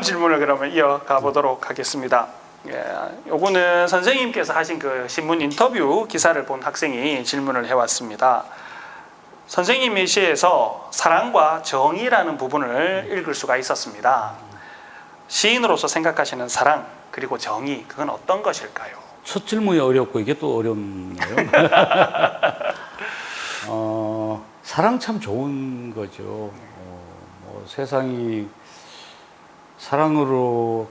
질문을 그러면 이어가 보도록 하겠습니다. 예, 요거는 선생님께서 하신 그 신문 인터뷰 기사를 본 학생이 질문을 해왔습니다. 선생님의 시에서 사랑과 정의라는 부분을 읽을 수가 있었습니다. 시인으로서 생각하시는 사랑 그리고 정의, 그건 어떤 것일까요? 첫 질문이 어렵고 이게 또 어렵네요. 사랑 참 좋은 거죠. 뭐 세상이 사랑으로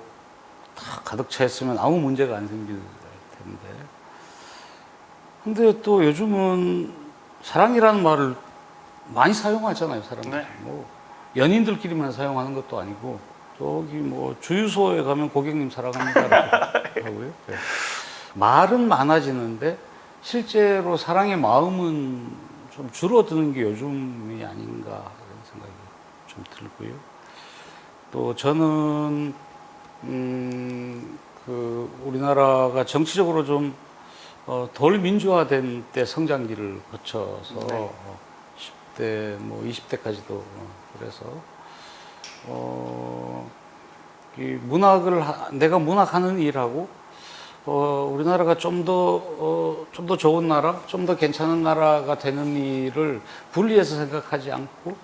다 가득 차 있으면 아무 문제가 안 생길 텐데. 근데 또 요즘은 사랑이라는 말을 많이 사용하잖아요, 사람들. 네. 뭐 연인들끼리만 사용하는 것도 아니고, 저기 뭐 주유소에 가면 고객님 사랑합니다라고 하고요. 네. 말은 많아지는데 실제로 사랑의 마음은 좀 줄어드는 게 요즘이 아닌가 하는 생각이 좀 들고요. 또 저는 우리나라가 정치적으로 좀 덜 민주화된 때 성장기를 거쳐서 네. 10대 뭐 20대까지도 그래서 이 문학을 내가 문학하는 일하고 우리나라가 좀 더 좋은 나라, 좀 더 괜찮은 나라가 되는 일을 분리해서 생각하지 않고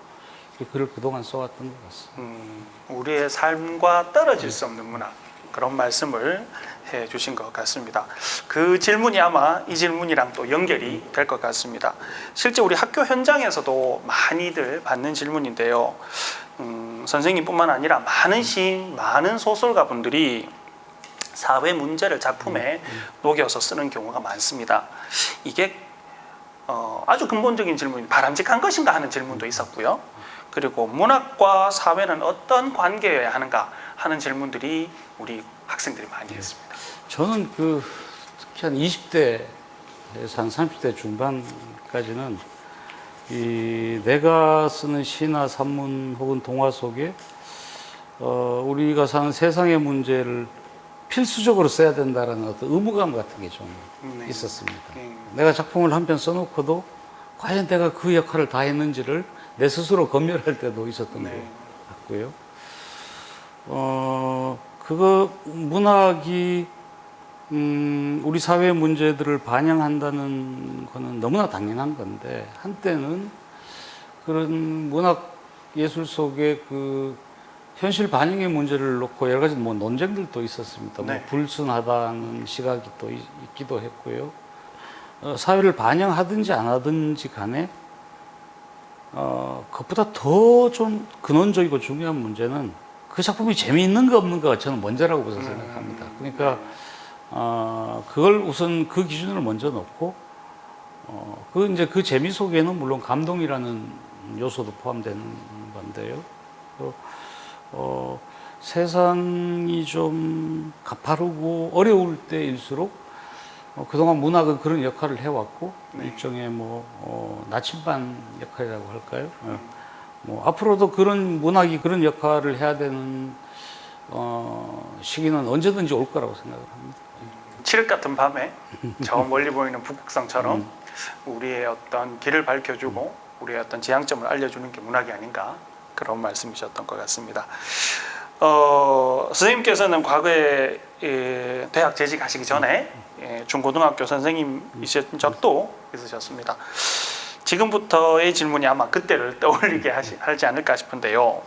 글을 그동안 써왔던 것 같습니다. 우리의 삶과 떨어질 수 없는 문학, 그런 말씀을 해 주신 것 같습니다. 그 질문이 아마 이 질문이랑 또 연결이 될 것 같습니다. 실제 우리 학교 현장에서도 많이들 받는 질문인데요. 선생님뿐만 아니라 많은 시인, 많은 소설가 분들이 사회 문제를 작품에 녹여서 쓰는 경우가 많습니다. 이게 아주 근본적인 질문이 바람직한 것인가 하는 질문도 있었고요. 그리고 문학과 사회는 어떤 관계여야 하는가 하는 질문들이 우리 학생들이 많이 했습니다. 저는 특히 한 20대에서 한 30대 중반까지는 내가 쓰는 시나 산문 혹은 동화 속에 우리가 사는 세상의 문제를 필수적으로 써야 된다는 어떤 의무감 같은 게 좀 있었습니다. 내가 작품을 한 편 써놓고도 과연 내가 그 역할을 다 했는지를 내 스스로 검열할 때도 있었던 것 같고요. 문학이 우리 사회의 문제들을 반영한다는 거는 너무나 당연한 건데, 한때는 그런 문학 예술 속에 현실 반영의 문제를 놓고 여러 가지 뭐 논쟁들도 있었습니다. 네. 뭐 불순하다는 시각이 또 있기도 했고요. 사회를 반영하든지 안 하든지 간에 그것보다 더 좀 근원적이고 중요한 문제는 그 작품이 재미있는가 없는가가 저는 먼저라고 우선 생각합니다. 그러니까 그걸 우선 그 기준을 먼저 놓고 이제 그 재미 속에는 물론 감동이라는 요소도 포함되는 건데요. 세상이 좀 가파르고 어려울 때일수록 그동안 문학은 그런 역할을 해왔고, 일종의 나침반 역할이라고 할까요? 앞으로도 그런 문학이 그런 역할을 해야 되는 시기는 언제든지 올 거라고 생각을 합니다. 칠흑 같은 밤에 저 멀리 보이는 북극성처럼 우리의 어떤 길을 밝혀주고 우리의 어떤 지향점을 알려주는 게 문학이 아닌가, 그런 말씀이셨던 것 같습니다. 선생님께서는 과거에 대학 재직하시기 전에 중고등학교 선생님이셨던 적도 있으셨습니다. 지금부터의 질문이 아마 그때를 떠올리게 하지 않을까 싶은데요.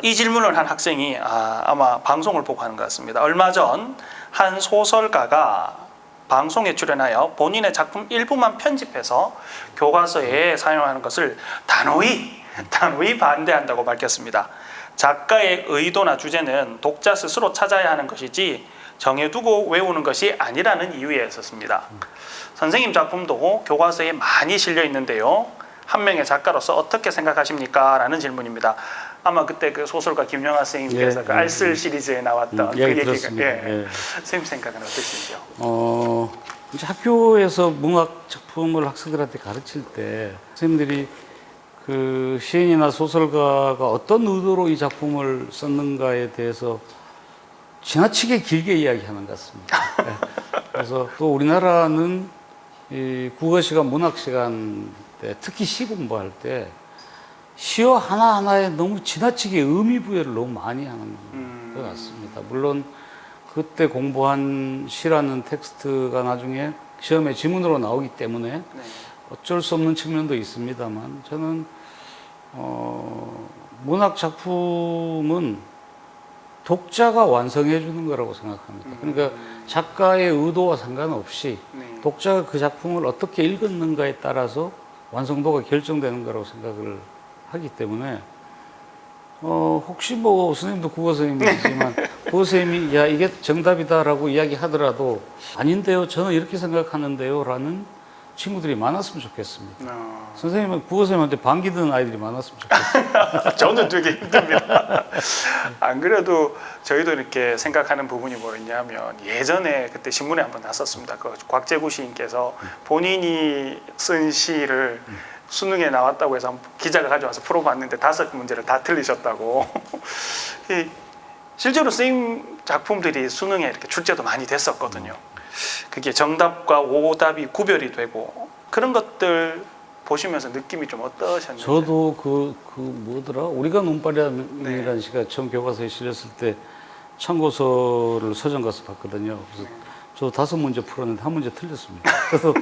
이 질문을 한 학생이 아마 방송을 보고 하는 것 같습니다. 얼마 전 한 소설가가 방송에 출연하여 본인의 작품 일부만 편집해서 교과서에 사용하는 것을 단호히 반대한다고 밝혔습니다. 작가의 의도나 주제는 독자 스스로 찾아야 하는 것이지 정해두고 외우는 것이 아니라는 이유였었습니다. 선생님 작품도 교과서에 많이 실려 있는데요. 한 명의 작가로서 어떻게 생각하십니까? 라는 질문입니다. 아마 그때 그 소설가 김영하 선생님께서 그 알쓸 시리즈에 나왔던 그 얘기가 선생님 생각은 어떠신지요? 이제 학교에서 문학 작품을 학생들한테 가르칠 때 선생님들이 그 시인이나 소설가가 어떤 의도로 이 작품을 썼는가에 대해서 지나치게 길게 이야기하는 것 같습니다. 그래서 또 우리나라는 이 국어 시간, 문학 시간 때, 특히 시 공부할 때 시어 하나하나에 너무 지나치게 의미 부여를 너무 많이 하는 것 같습니다. 물론 그때 공부한 시라는 텍스트가 나중에 시험에 지문으로 나오기 때문에 네. 어쩔 수 없는 측면도 있습니다만 저는 문학 작품은 독자가 완성해 주는 거라고 생각합니다. 그러니까 작가의 의도와 상관없이 네. 독자가 그 작품을 어떻게 읽었는가에 따라서 완성도가 결정되는 거라고 생각을 하기 때문에 혹시 뭐 선생님도 국어 선생님이시지만 국어 선생님이 야 이게 정답이다라고 이야기하더라도 아닌데요 저는 이렇게 생각하는데요 라는 친구들이 많았으면 좋겠습니다. 선생님은 국어 선생님한테 반기 드는 아이들이 많았으면 좋겠습니다. 저는 되게 힘듭니다. 안 그래도 저희도 이렇게 생각하는 부분이 뭐였냐면 예전에 그때 신문에 한번 났었습니다. 그 곽재구 시인께서 본인이 쓴 시를 수능에 나왔다고 해서 기자가 가져와서 풀어봤는데 5문제를 다 틀리셨다고. 실제로 선생님 작품들이 수능에 이렇게 출제도 많이 됐었거든요. 그게 정답과 오답이 구별이 되고 그런 것들 보시면서 느낌이 좀 어떠셨나요? 저도 그 뭐더라 우리가 눈발이라는 시가 처음 교과서에 실렸을 때 참고서를 서점 가서 봤거든요. 그래서 저도 5문제 풀었는데 1문제 틀렸습니다. 그래서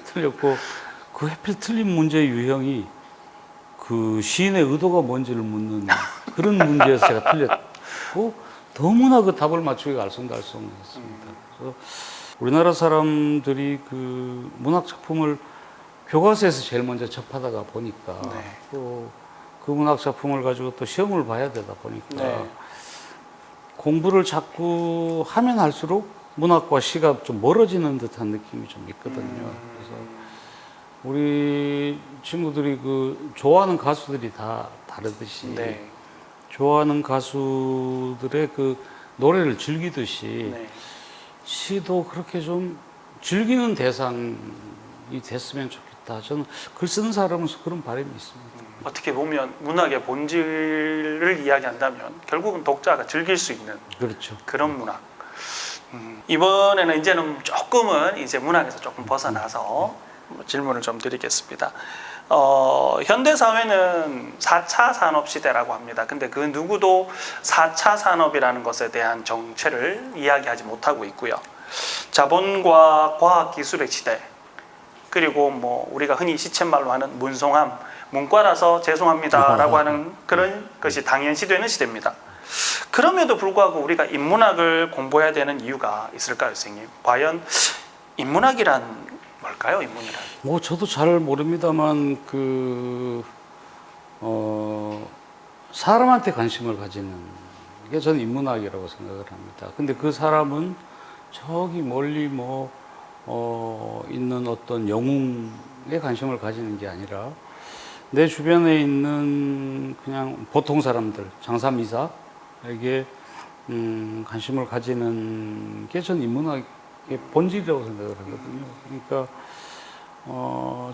틀렸고 그 하필 틀린 문제의 유형이 그 시인의 의도가 뭔지를 묻는 그런 문제에서 제가 틀렸고 너무나 그 답을 맞추기가 알쏭달쏭했습니다. 그래서 우리나라 사람들이 그 문학 작품을 교과서에서 제일 먼저 접하다가 보니까 또 그 문학 작품을 가지고 또 시험을 봐야 되다 보니까 공부를 자꾸 하면 할수록 문학과 시가 좀 멀어지는 듯한 느낌이 좀 있거든요. 그래서 우리 친구들이 그 좋아하는 가수들이 다 다르듯이 좋아하는 가수들의 그 노래를 즐기듯이 시도 그렇게 좀 즐기는 대상이 됐으면 좋겠다. 저는 글 쓰는 사람으로서 그런 바람이 있습니다. 어떻게 보면 문학의 본질을 이야기한다면 결국은 독자가 즐길 수 있는 그렇죠. 그런 문학. 이번에는 이제는 조금은 이제 문학에서 조금 벗어나서 질문을 좀 드리겠습니다. 현대 사회는 4차 산업 시대라고 합니다. 근데 그 누구도 4차 산업이라는 것에 대한 정체를 이야기하지 못하고 있고요. 자본과 과학 기술의 시대, 그리고 뭐 우리가 흔히 시쳇말로 하는 문송함, 문과라서 죄송합니다라고 하는 그런 것이 당연시되는 시대입니다. 그럼에도 불구하고 우리가 인문학을 공부해야 되는 이유가 있을까요, 선생님? 과연 인문학이란 뭘까요, 인문이란? 뭐 저도 잘 모릅니다만 사람한테 관심을 가지는 게 저는 인문학이라고 생각을 합니다. 근데 그 사람은 저기 멀리 있는 어떤 영웅에 관심을 가지는 게 아니라 내 주변에 있는 그냥 보통 사람들, 장사미사에게 관심을 가지는 게 전 인문학의 본질이라고 생각을 하거든요. 그러니까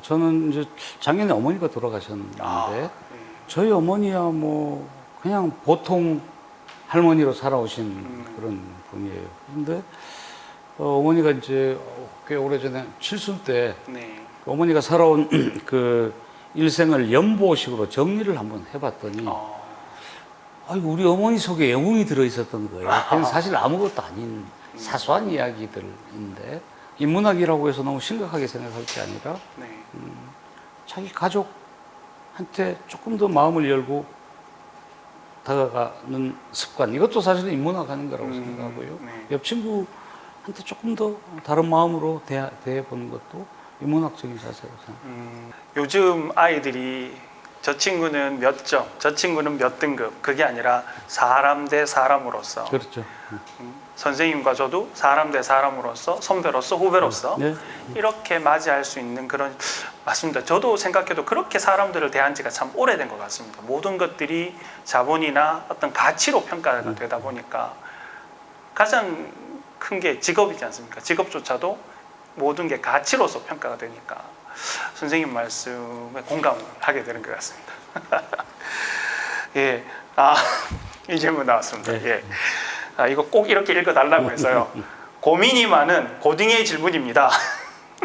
저는 이제 작년에 어머니가 돌아가셨는데 저희 어머니야 뭐 그냥 보통 할머니로 살아오신 그런 분이에요. 근데 어머니가 이제 꽤 오래전에 칠순 때 어머니가 살아온 그 일생을 연보식으로 정리를 한번 해봤더니 아이고 우리 어머니 속에 영웅이 들어있었던 거예요. 그건 사실 아무것도 아닌 사소한 이야기들인데 인문학이라고 해서 너무 심각하게 생각할 게 아니라 자기 가족한테 조금 더 마음을 열고 다가가는 습관, 이것도 사실은 인문학 하는 거라고 생각하고요. 옆 친구한테 조금 더 다른 마음으로 대해보는 것도 인문학적인 자세라고 생각합니다. 요즘 아이들이 저 친구는 몇 점, 저 친구는 몇 등급, 그게 아니라 사람 대 사람으로서. 그렇죠. 선생님과 저도 사람 대 사람으로서, 선배로서, 후배로서 이렇게 맞이할 수 있는 그런, 맞습니다. 저도 생각해도 그렇게 사람들을 대한 지가 참 오래된 것 같습니다. 모든 것들이 자본이나 어떤 가치로 평가가 되다 보니까 가장 큰 게 직업이지 않습니까? 직업조차도 모든 게 가치로서 평가가 되니까 선생님 말씀에 공감을 하게 되는 것 같습니다. 예, 이 질문 나왔습니다. 예. 이거 꼭 이렇게 읽어달라고 해서요. 고민이 많은 고딩의 질문입니다.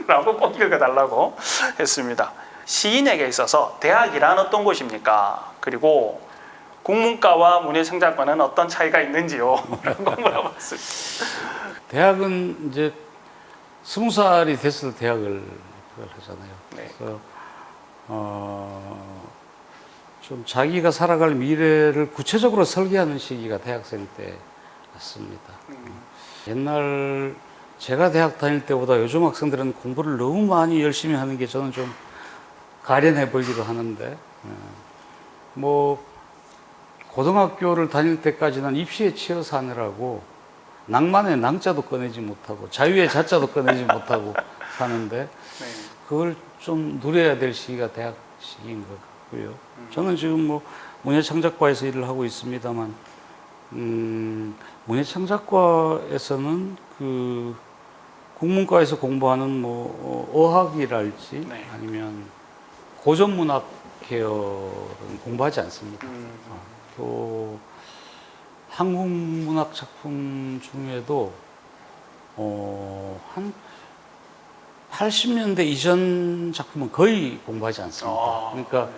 라고 꼭 읽어달라고 했습니다. 시인에게 있어서 대학이란 어떤 곳입니까? 그리고 국문과와 문예창작과는 어떤 차이가 있는지요? 라고 물어봤습니다. 대학은 이제 20살이 됐을 때 대학을 하잖아요. 네. 그래서 좀 자기가 살아갈 미래를 구체적으로 설계하는 시기가 대학생 때 같습니다. 옛날 제가 대학 다닐 때보다 요즘 학생들은 공부를 너무 많이 열심히 하는 게 저는 좀 가련해 보이기도 하는데, 뭐 고등학교를 다닐 때까지는 입시에 치여 사느라고 낭만의 낭자도 꺼내지 못하고 자유의 자자도 꺼내지 못하고 사는데, 네. 그걸 좀 누려야 될 시기가 대학 시기인 것 같고요. 저는 지금 뭐 문예창작과에서 일을 하고 있습니다만, 문예창작과에서는 그 국문과에서 공부하는 뭐 어학이랄지 네. 아니면 고전문학 계열은 공부하지 않습니다. 또 한국문학 작품 중에도 한 80년대 이전 작품은 거의 공부하지 않습니다. 그러니까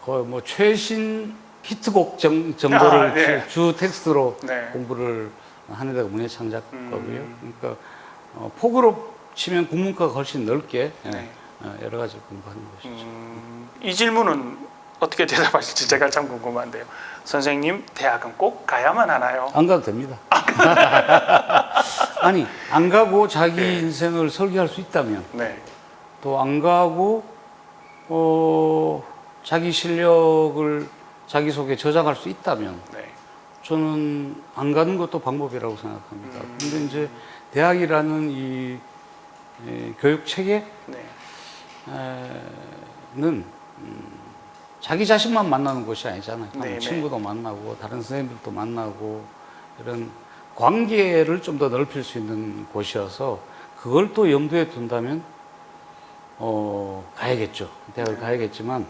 거의 뭐 최신 히트곡 정도를 네. 주 텍스트로 네. 공부를 하는 데가 문예창작과고요. 그러니까 폭으로 치면 국문과가 훨씬 넓게 네. 여러 가지 공부하는 것이죠. 이 질문은 어떻게 대답하실지 제가 참 궁금한데요. 선생님, 대학은 꼭 가야만 하나요? 안 가도 됩니다. 아니, 안 가고 자기 네. 인생을 설계할 수 있다면, 네. 또 안 가고 자기 실력을 자기 속에 저장할 수 있다면, 네. 저는 안 가는 것도 방법이라고 생각합니다. 근데 이제 대학이라는 이 교육 체계는 네. 자기 자신만 만나는 곳이 아니잖아요. 네, 친구도 만나고 다른 선생님들도 만나고 이런 관계를 좀 더 넓힐 수 있는 곳이어서 그걸 또 염두에 둔다면 가야겠죠. 대학을 가야겠지만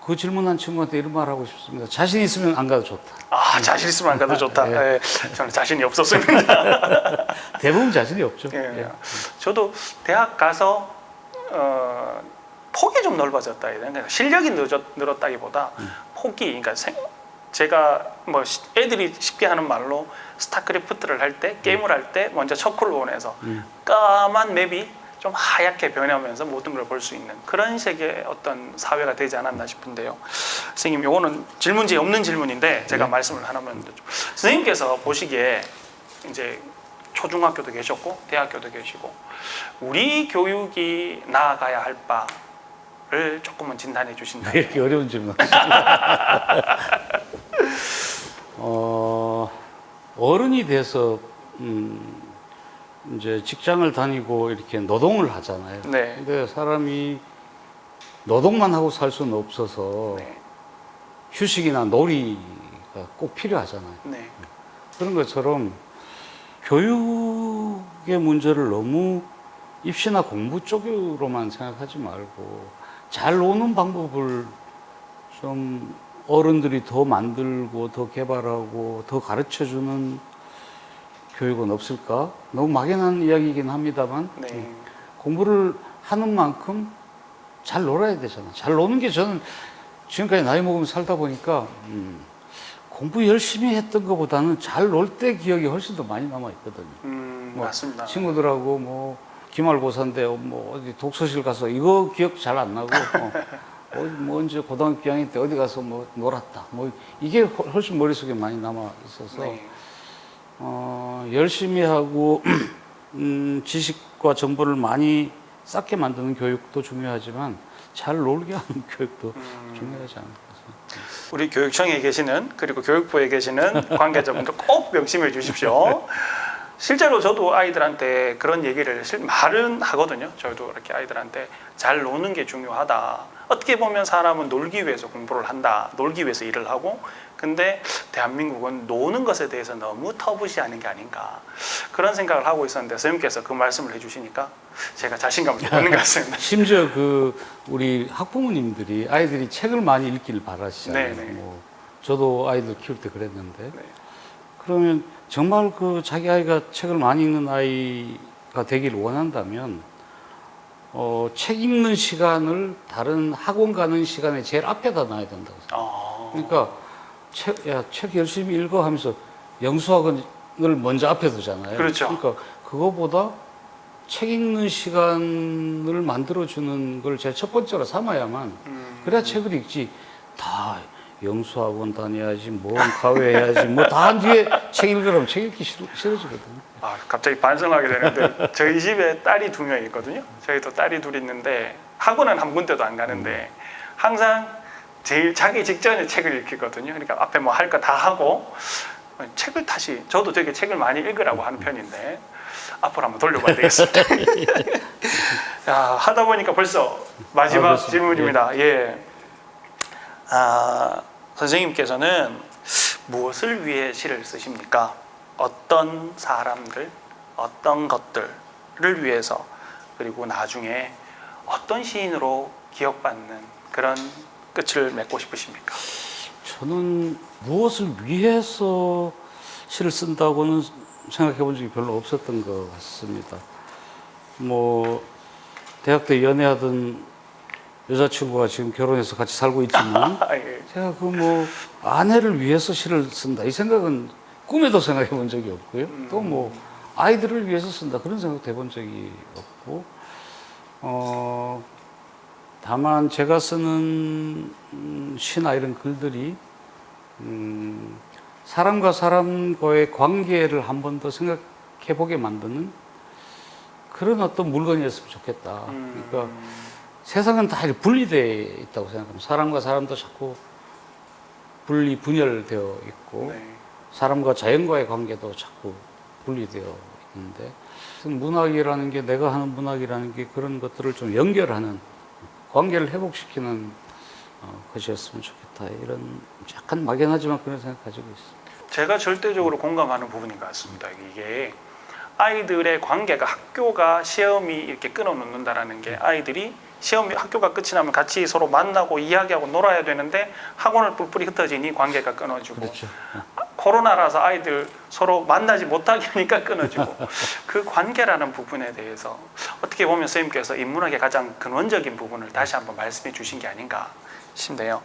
그 질문한 친구한테 이런 말 하고 싶습니다. 자신 있으면 안 가도 좋다. 아, 자신 있으면 안 가도 좋다. 네. 네. 저는 자신이 없었습니다. 대부분 자신이 없죠. 예. 저도 대학 가서 폭이 좀 넓어졌다. 그러니까 실력이 늘었다기보다 폭이, 그러니까 제가 뭐 애들이 쉽게 하는 말로 스타크래프트를 할 때, 게임을 할 때 먼저 척후를 원해서 까만 맵이 좀 하얗게 변하면서 모든 걸 볼 수 있는 그런 식의 어떤 사회가 되지 않았나 싶은데요. 선생님, 요거는 질문지에 없는 질문인데 제가 말씀을 하나만 좀. 선생님께서 보시기에 이제 초중학교도 계셨고 대학교도 계시고 우리 교육이 나아가야 할 바를 조금은 진단해 주신다면. 이렇게 어려운 질문. 어른이 돼서 이제 직장을 다니고 이렇게 노동을 하잖아요. 네. 근데 사람이 노동만 하고 살 수는 없어서 네. 휴식이나 놀이가 꼭 필요하잖아요. 네. 그런 것처럼 교육의 문제를 너무 입시나 공부 쪽으로만 생각하지 말고 잘 노는 방법을 좀 어른들이 더 만들고 더 개발하고 더 가르쳐주는 교육은 없을까? 너무 막연한 이야기이긴 합니다만 네. 공부를 하는 만큼 잘 놀아야 되잖아요. 잘 노는 게 저는 지금까지 나이 먹으면 살다 보니까 공부 열심히 했던 것보다는 잘 놀 때 기억이 훨씬 더 많이 남아있거든요. 뭐 맞습니다. 친구들하고 뭐 기말고사인데 뭐 어디 독서실 가서 이거 기억 잘 안 나고 뭐 언제 고등학교 2학년 때 어디 가서 뭐 놀았다 뭐 이게 훨씬 머릿속에 많이 남아 있어서 네. 열심히 하고 지식과 정보를 많이 쌓게 만드는 교육도 중요하지만 잘 놀게 하는 교육도 중요하지 않을까 생각합니다. 우리 교육청에 계시는 그리고 교육부에 계시는 관계자분들 꼭 명심해 주십시오. 실제로 저도 아이들한테 그런 얘기를 말은 하거든요. 저도 이렇게 아이들한테 잘 노는 게 중요하다. 어떻게 보면 사람은 놀기 위해서 공부를 한다. 놀기 위해서 일을 하고. 근데 대한민국은 노는 것에 대해서 너무 터부시하는 게 아닌가. 그런 생각을 하고 있었는데 선생님께서 그 말씀을 해주시니까 제가 자신감을 좀 얻는 것 같습니다. 심지어 그 우리 학부모님들이 아이들이 책을 많이 읽기를 바라시잖아요. 네네. 뭐 저도 아이들 키울 때 그랬는데 네. 그러면 정말 그 자기 아이가 책을 많이 읽는 아이가 되기를 원한다면 책 읽는 시간을 다른 학원 가는 시간에 제일 앞에다 놔야 된다고 생각해요. 그러니까 책 열심히 읽어 하면서 영수학을 먼저 앞에 두잖아요. 그렇죠. 그러니까 그거보다 책 읽는 시간을 만들어주는 걸 제일 첫 번째로 삼아야만 그래야 책을 읽지. 다 영수학원 다녀야지, 뭐 가외해야지, 뭐 다 한 뒤에 책 읽으라면 책 읽기 싫어지거든요. 아, 갑자기 반성하게 되는데 저희 집에 딸이 2명 있거든요. 저희도 딸이 둘 있는데 학원은 한 군데도 안 가는데 항상 제일 자기 직전에 책을 읽거든요. 그러니까 앞에 뭐 할 거 다 하고 책을 다시 저도 되게 책을 많이 읽으라고 하는 편인데 앞으로 한번 돌려봐야 되겠습니다. 야, 하다 보니까 벌써 마지막 그렇습니다. 질문입니다. 예. 선생님께서는 무엇을 위해 시를 쓰십니까? 어떤 사람들, 어떤 것들을 위해서, 그리고 나중에 어떤 시인으로 기억받는 그런 끝을 맺고 싶으십니까? 저는 무엇을 위해서 시를 쓴다고는 생각해 본 적이 별로 없었던 것 같습니다. 뭐 대학 때 연애하던 여자친구가 지금 결혼해서 같이 살고 있지만 예. 제가 그 뭐 아내를 위해서 시를 쓴다 이 생각은 꿈에도 생각해 본 적이 없고요. 또 뭐 아이들을 위해서 쓴다 그런 생각도 해본 적이 없고 다만 제가 쓰는 시나 이런 글들이 사람과 사람과의 관계를 한 번 더 생각해 보게 만드는 그런 어떤 물건이었으면 좋겠다. 그러니까 세상은 다 이렇게 분리되어 있다고 생각합니다. 사람과 사람도 자꾸 분열되어 있고 네. 사람과 자연과의 관계도 자꾸 분리되어 있는데 문학이라는 게 내가 하는 문학이라는 게 그런 것들을 좀 연결하는 관계를 회복시키는 것이었으면 좋겠다. 이런 약간 막연하지만 그런 생각 가지고 있습니다. 제가 절대적으로 공감하는 부분인 것 같습니다. 이게 아이들의 관계가 학교가 시험이 이렇게 끊어놓는다라는 게 아이들이 시험이 학교가 끝이 나면 같이 서로 만나고 이야기하고 놀아야 되는데 학원을 뿔뿔이 흩어지니 관계가 끊어지고 그렇죠. 코로나라서 아이들 서로 만나지 못하게 하니까 끊어지고 그 관계라는 부분에 대해서 어떻게 보면 선생님께서 인문학의 가장 근원적인 부분을 다시 한번 말씀해 주신 게 아닌가 싶네요.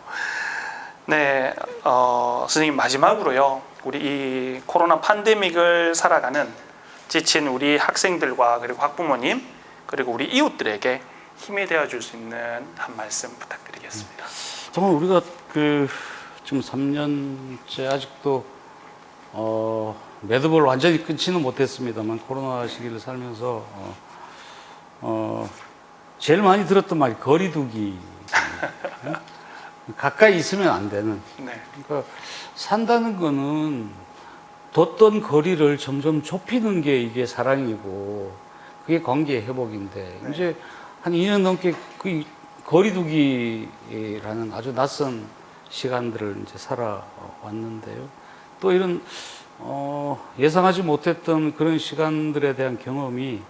네, 선생님 마지막으로요. 우리 이 코로나 팬데믹을 살아가는 지친 우리 학생들과 그리고 학부모님 그리고 우리 이웃들에게 힘이 되어 줄 수 있는 한 말씀 부탁드리겠습니다. 정말 우리가 지금 3년째 아직도 매듭을 완전히 끊지는 못했습니다만 코로나 시기를 살면서 제일 많이 들었던 말이 거리두기. 가까이 있으면 안 되는. 네. 그러니까 산다는 거는 뒀던 거리를 점점 좁히는 게 이게 사랑이고 그게 관계의 회복인데 네. 이제 한 2년 넘게 그 거리두기라는 아주 낯선 시간들을 이제 살아왔는데요. 또 이런 예상하지 못했던 그런 시간들에 대한 경험이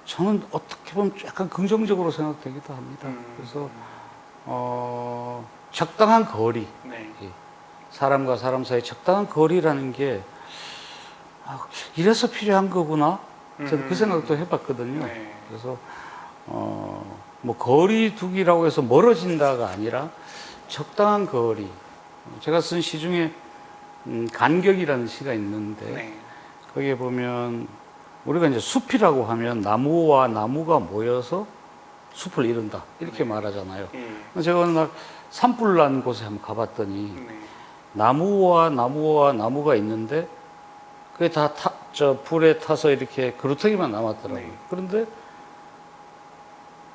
저는 어떻게 보면 약간 긍정적으로 생각되기도 합니다. 그래서 적당한 거리, 네. 사람과 사람 사이 적당한 거리라는 게 이래서 필요한 거구나. 저는 그 생각도 해봤거든요. 네. 그래서 뭐 거리두기라고 해서 멀어진다가 아니라 적당한 거리. 제가 쓴 시 중에 간격이라는 시가 있는데 네. 거기에 보면 우리가 이제 숲이라고 하면 나무와 나무가 모여서 숲을 이룬다 이렇게 말하잖아요. 예. 제가 어느 날 산불 난 곳에 한번 가봤더니 네. 나무와 나무가 있는데 그게 다 불에 타서 이렇게 그루터기만 남았더라고요. 네. 그런데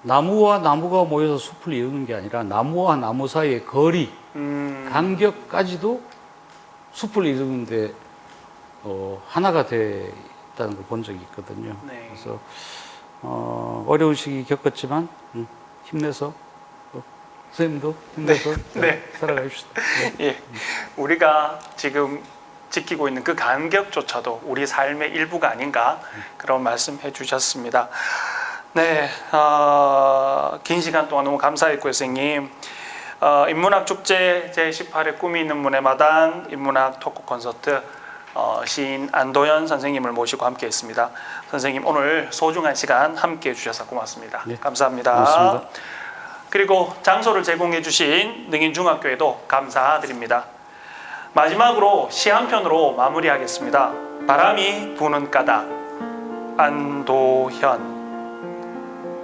나무와 나무가 모여서 숲을 이루는 게 아니라 나무와 나무 사이의 거리, 간격까지도 숲을 이루는데 하나가 돼 있다는 걸 본 적이 있거든요. 네. 그래서 어려운 시기 겪었지만 힘내서 선생님도 힘내서 네. 살아가십시다. 네. 예. 우리가 지금 지키고 있는 그 간격조차도 우리 삶의 일부가 아닌가 그런 말씀해 주셨습니다. 네, 긴 시간 동안 너무 감사했고요, 선생님. 인문학 축제 제18회 꿈이 있는 문의 마당 인문학 토크 콘서트 시인 안도현 선생님을 모시고 함께했습니다. 선생님 오늘 소중한 시간 함께해 주셔서 고맙습니다. 네, 감사합니다. 고맙습니다. 그리고 장소를 제공해 주신 능인중학교에도 감사드립니다. 마지막으로 시 한 편으로 마무리하겠습니다. 바람이 부는 까닭, 안도현.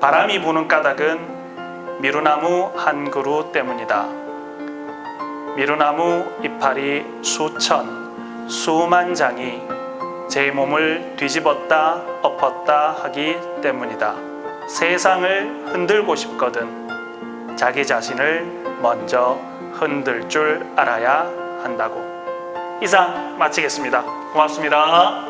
바람이 부는 까닭은 미루나무 한 그루 때문이다. 미루나무 이파리 수천, 수만 장이 제 몸을 뒤집었다 엎었다 하기 때문이다. 세상을 흔들고 싶거든 자기 자신을 먼저 흔들 줄 알아야 한다고. 이상 마치겠습니다. 고맙습니다.